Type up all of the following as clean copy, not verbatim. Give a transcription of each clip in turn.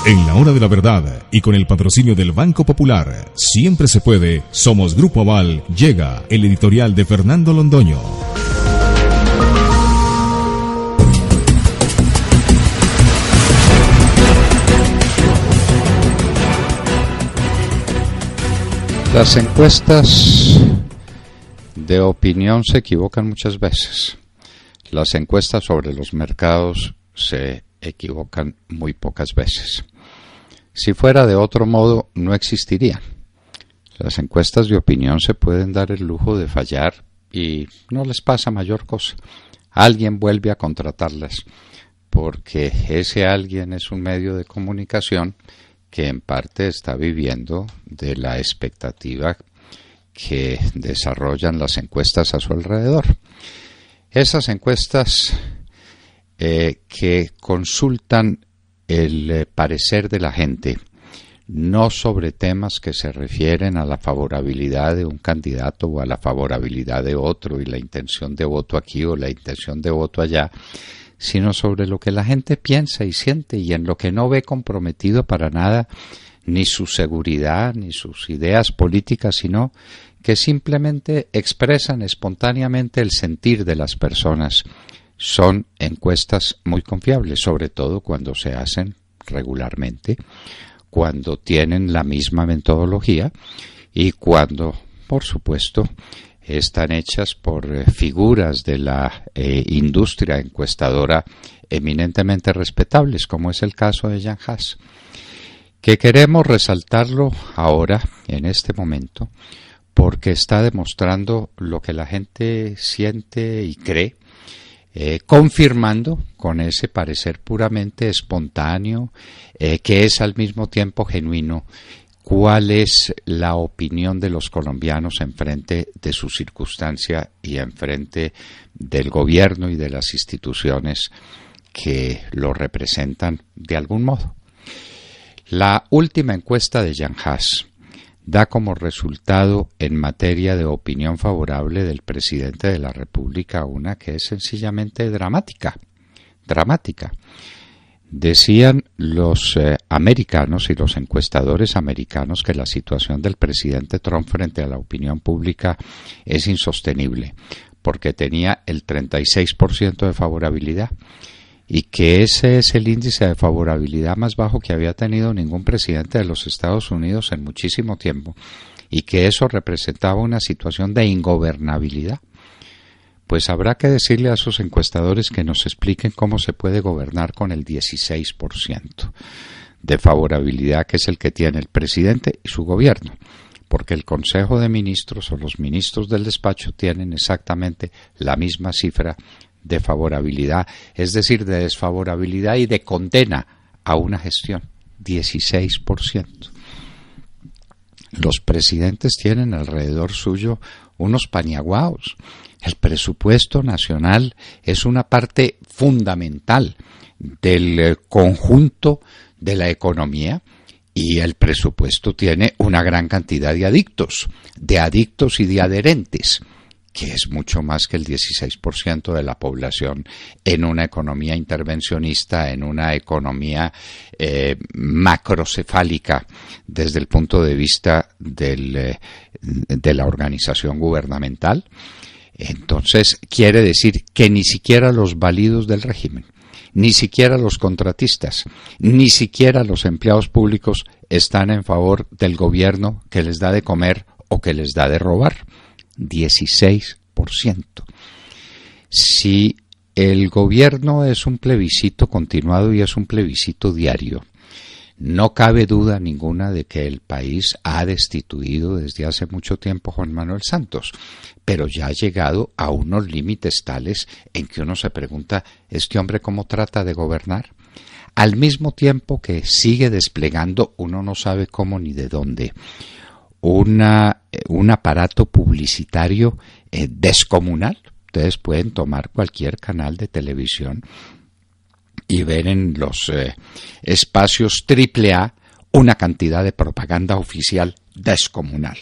En la hora de la verdad y con el patrocinio del Banco Popular, siempre se puede, somos Grupo Aval, llega el editorial de Fernando Londoño. Las encuestas de opinión se equivocan muchas veces. Las encuestas sobre los mercados se equivocan muy pocas veces. Si fuera de otro modo, no existirían. Las encuestas de opinión se pueden dar el lujo de fallar y no les pasa mayor cosa. Alguien vuelve a contratarlas, porque ese alguien es un medio de comunicación que en parte está viviendo de la expectativa que desarrollan las encuestas a su alrededor. Esas encuestas que consultan el parecer de la gente, no sobre temas que se refieren a la favorabilidad de un candidato o a la favorabilidad de otro y la intención de voto aquí o la intención de voto allá, sino sobre lo que la gente piensa y siente y en lo que no ve comprometido para nada ni su seguridad ni sus ideas políticas, sino que simplemente expresan espontáneamente el sentir de las personas. Son encuestas muy confiables, sobre todo cuando se hacen regularmente, cuando tienen la misma metodología y cuando, por supuesto, están hechas por figuras de la industria encuestadora eminentemente respetables, como es el caso de Jan Haas, que queremos resaltarlo ahora, en este momento, porque está demostrando lo que la gente siente y cree, confirmando con ese parecer puramente espontáneo, que es al mismo tiempo genuino, cuál es la opinión de los colombianos en frente de su circunstancia y en frente del gobierno y de las instituciones que lo representan de algún modo. La última encuesta de Jan Haas da como resultado en materia de opinión favorable del presidente de la República una que es sencillamente dramática. Decían los americanos y los encuestadores americanos que la situación del presidente Trump frente a la opinión pública es insostenible, porque tenía el 36% de favorabilidad y que ese es el índice de favorabilidad más bajo que había tenido ningún presidente de los Estados Unidos en muchísimo tiempo, y que eso representaba una situación de ingobernabilidad. Pues habrá que decirle a esos encuestadores que nos expliquen cómo se puede gobernar con el 16% de favorabilidad, que es el que tiene el presidente y su gobierno, porque el Consejo de Ministros o los ministros del despacho tienen exactamente la misma cifra de favorabilidad, es decir, de desfavorabilidad y de condena a una gestión, 16%. Los presidentes tienen alrededor suyo unos paniaguaos. El presupuesto nacional es una parte fundamental del conjunto de la economía y el presupuesto tiene una gran cantidad de adictos y de adherentes, que es mucho más que el 16% de la población en una economía intervencionista, en una economía macrocefálica desde el punto de vista de la organización gubernamental. Entonces, quiere decir que ni siquiera los válidos del régimen, ni siquiera los contratistas, ni siquiera los empleados públicos están en favor del gobierno que les da de comer o que les da de robar. 16%. Si el gobierno es un plebiscito continuado y es un plebiscito diario, no cabe duda ninguna de que el país ha destituido desde hace mucho tiempo a Juan Manuel Santos, pero ya ha llegado a unos límites tales en que uno se pregunta, ¿este hombre cómo trata de gobernar? Al mismo tiempo que sigue desplegando, uno no sabe cómo ni de dónde, un aparato publicitario descomunal. Ustedes pueden tomar cualquier canal de televisión y ver en los espacios AAA una cantidad de propaganda oficial descomunal.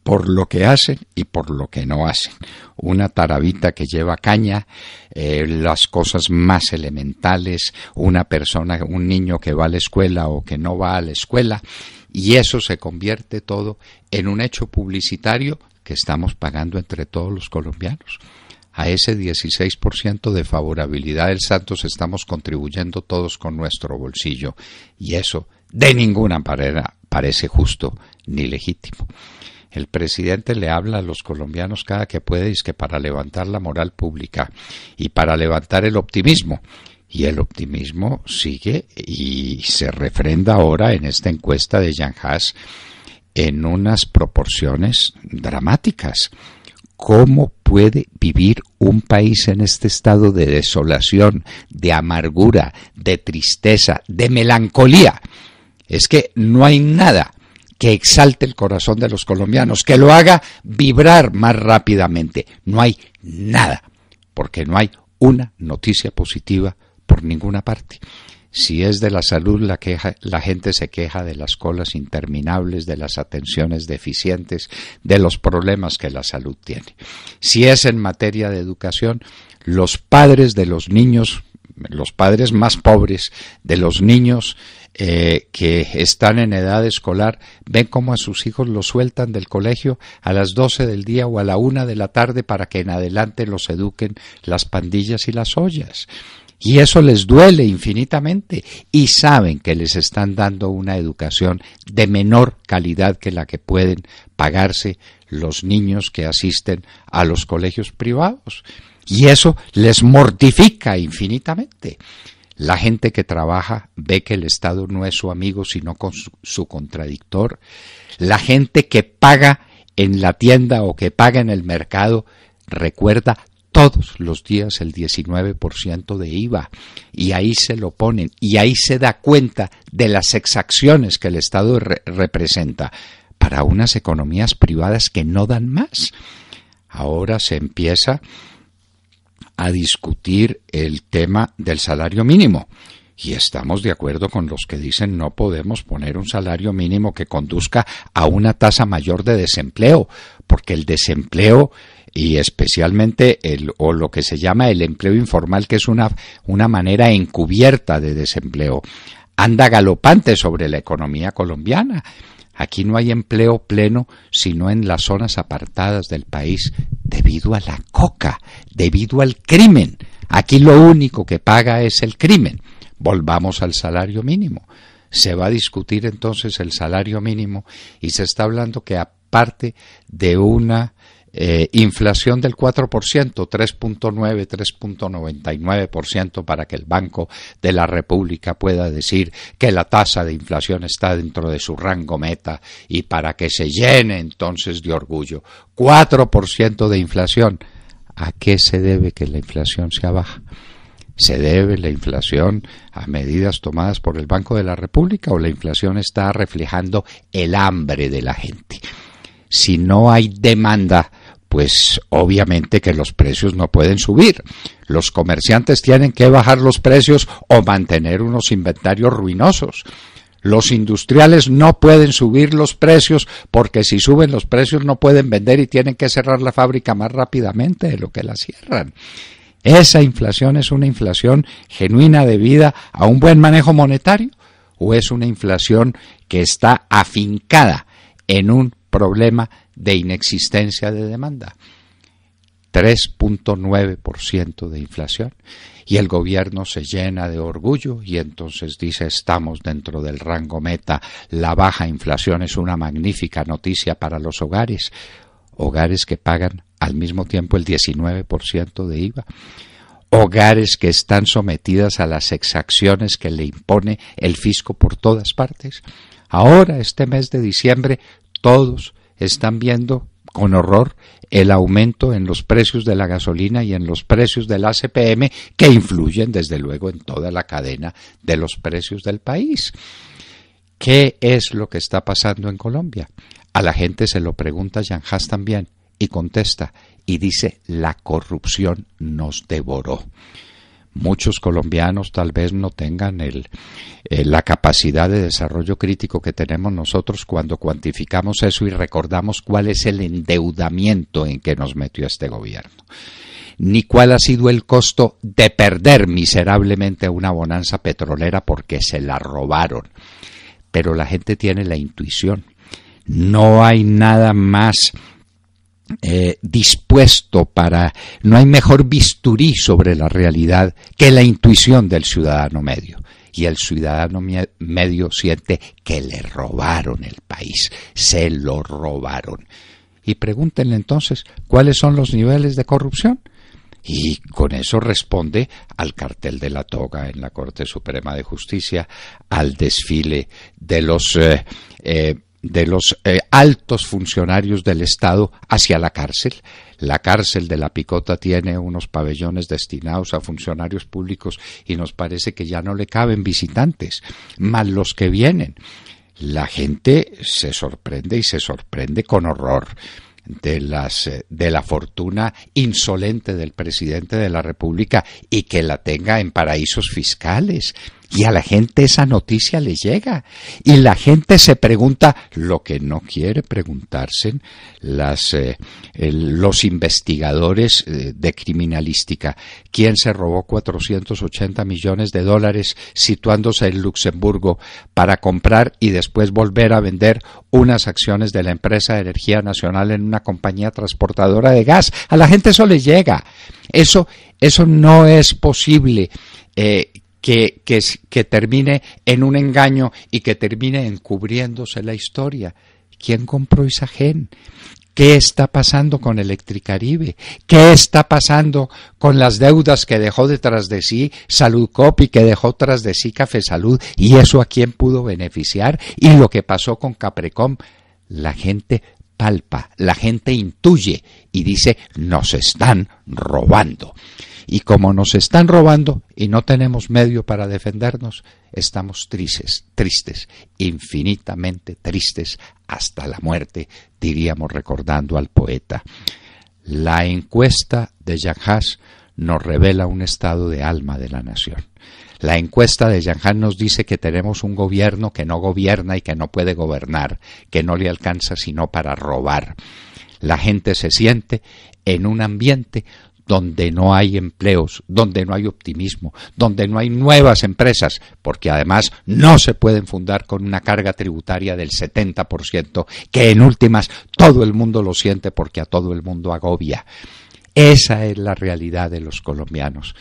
por lo que hacen y por lo que no hacen. Una tarabita que lleva caña, las cosas más elementales, una persona, un niño que va a la escuela o que no va a la escuela, y eso se convierte todo en un hecho publicitario que estamos pagando entre todos los colombianos. A ese 16% de favorabilidad del Santos estamos contribuyendo todos con nuestro bolsillo, y eso de ninguna manera parece justo ni legítimo. El presidente le habla a los colombianos cada que puede, y es que para levantar la moral pública y para levantar el optimismo. Y el optimismo sigue y se refrenda ahora en esta encuesta de Jean Haas en unas proporciones dramáticas. ¿Cómo puede vivir un país en este estado de desolación, de amargura, de tristeza, de melancolía? Es que no hay nada que exalte el corazón de los colombianos, que lo haga vibrar más rápidamente. No hay nada, porque no hay una noticia positiva por ninguna parte. Si es de la salud, la gente se queja de las colas interminables, de las atenciones deficientes, de los problemas que la salud tiene. Si es en materia de educación, los padres de los niños, los padres más pobres de los niños que están en edad escolar, ven cómo a sus hijos los sueltan del colegio a las 12 del día o a la 1 de la tarde para que en adelante los eduquen las pandillas y las ollas. Y eso les duele infinitamente, y saben que les están dando una educación de menor calidad que la que pueden pagarse los niños que asisten a los colegios privados. Y eso les mortifica infinitamente. La gente que trabaja ve que el Estado no es su amigo, sino su contradictor. La gente que paga en la tienda o que paga en el mercado recuerda todos los días el 19% de IVA, y ahí se lo ponen, y ahí se da cuenta de las exacciones que el Estado representa para unas economías privadas que no dan más. Ahora se empieza a discutir el tema del salario mínimo, y estamos de acuerdo con los que dicen no podemos poner un salario mínimo que conduzca a una tasa mayor de desempleo, porque el desempleo, y especialmente lo que se llama el empleo informal, que es una manera encubierta de desempleo, anda galopante sobre la economía colombiana. Aquí no hay empleo pleno sino en las zonas apartadas del país debido a la coca, debido al crimen. Aquí lo único que paga es el crimen. Volvamos al salario mínimo. Se va a discutir entonces el salario mínimo, y se está hablando que aparte de una inflación del 4%, 3.9, 3.99% para que el Banco de la República pueda decir que la tasa de inflación está dentro de su rango meta, y para que se llene entonces de orgullo. 4% de inflación. ¿A qué se debe que la inflación sea baja? ¿Se debe la inflación a medidas tomadas por el Banco de la República, o la inflación está reflejando el hambre de la gente? Si no hay demanda, pues obviamente que los precios no pueden subir. Los comerciantes tienen que bajar los precios o mantener unos inventarios ruinosos. Los industriales no pueden subir los precios, porque si suben los precios no pueden vender y tienen que cerrar la fábrica más rápidamente de lo que la cierran. ¿Esa inflación es una inflación genuina debida a un buen manejo monetario, o es una inflación que está afincada en un problema de inexistencia de demanda? 3.9% de inflación, y el gobierno se llena de orgullo y entonces dice estamos dentro del rango meta, la baja inflación es una magnífica noticia para los hogares que pagan al mismo tiempo el 19% de IVA, hogares que están sometidas a las exacciones que le impone el fisco por todas partes. Ahora, este mes de diciembre, todos están viendo con horror el aumento en los precios de la gasolina y en los precios del ACPM, que influyen desde luego en toda la cadena de los precios del país. ¿Qué es lo que está pasando en Colombia? A la gente se lo pregunta Jean Haas también, y contesta, y dice: la corrupción nos devoró. muchos colombianos tal vez no tengan la capacidad de desarrollo crítico que tenemos nosotros cuando cuantificamos eso y recordamos cuál es el endeudamiento en que nos metió este gobierno, ni cuál ha sido el costo de perder miserablemente una bonanza petrolera porque se la robaron. Pero la gente tiene la intuición. No hay nada más dispuesto no hay mejor bisturí sobre la realidad que la intuición del ciudadano medio. Y el ciudadano medio siente que le robaron el país, se lo robaron. Y pregúntenle entonces, ¿cuáles son los niveles de corrupción? Y con eso responde al cartel de la toga en la Corte Suprema de Justicia, al desfile de los altos funcionarios del Estado hacia la cárcel. La cárcel de La Picota tiene unos pabellones destinados a funcionarios públicos y nos parece que ya no le caben visitantes, más los que vienen. La gente se sorprende y se sorprende con horror de la fortuna insolente del presidente de la República y que la tenga en paraísos fiscales. Y a la gente esa noticia le llega y la gente se pregunta lo que no quiere preguntarse los investigadores de criminalística. ¿Quién se robó 480 millones de dólares situándose en Luxemburgo para comprar y después volver a vender unas acciones de la empresa de energía nacional en una compañía transportadora de gas? A la gente eso le llega. Eso no es posible. Que termine en un engaño y que termine encubriéndose la historia. ¿Quién compró Isagen? ¿Qué está pasando con Electricaribe? ¿Qué está pasando con las deudas que dejó detrás de sí Saludcop y que dejó tras de sí Cafesalud? ¿Y eso a quién pudo beneficiar? ¿Y lo que pasó con Caprecom? La gente palpa, la gente intuye y dice, nos están robando. Y como nos están robando y no tenemos medio para defendernos, estamos tristes, infinitamente tristes hasta la muerte, diríamos recordando al poeta. La encuesta de Jean Haas nos revela un estado de alma de la nación. La encuesta de Jean Haas nos dice que tenemos un gobierno que no gobierna y que no puede gobernar, que no le alcanza sino para robar. La gente se siente en un ambiente donde no hay empleos, donde no hay optimismo, donde no hay nuevas empresas, porque además no se pueden fundar con una carga tributaria del 70%, que en últimas todo el mundo lo siente porque a todo el mundo agobia. Esa es la realidad de los colombianos.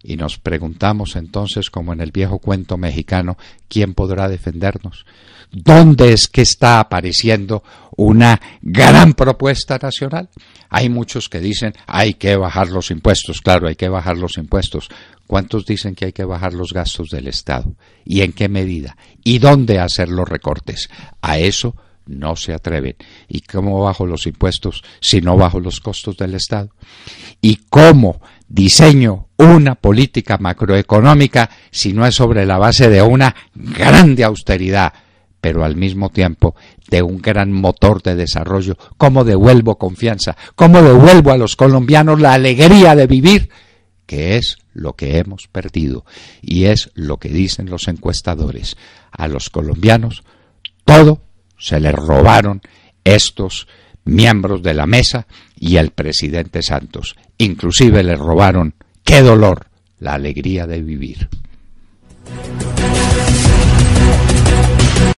Y nos preguntamos entonces, como en el viejo cuento mexicano, ¿quién podrá defendernos? ¿Dónde es que está apareciendo una gran propuesta nacional? Hay muchos que dicen, hay que bajar los impuestos. Claro, hay que bajar los impuestos. ¿Cuántos dicen que hay que bajar los gastos del Estado? ¿Y en qué medida? ¿Y dónde hacer los recortes? A eso no se atreven. ¿Y cómo bajo los impuestos si no bajo los costos del Estado? ¿Y cómo diseño una política macroeconómica si no es sobre la base de una grande austeridad, pero al mismo tiempo de un gran motor de desarrollo? ¿Cómo devuelvo confianza? ¿Cómo devuelvo a los colombianos la alegría de vivir? Que es lo que hemos perdido y es lo que dicen los encuestadores. A los colombianos todo se les robaron estos miembros de la mesa y el presidente Santos. Inclusive les robaron, ¡qué dolor!, la alegría de vivir.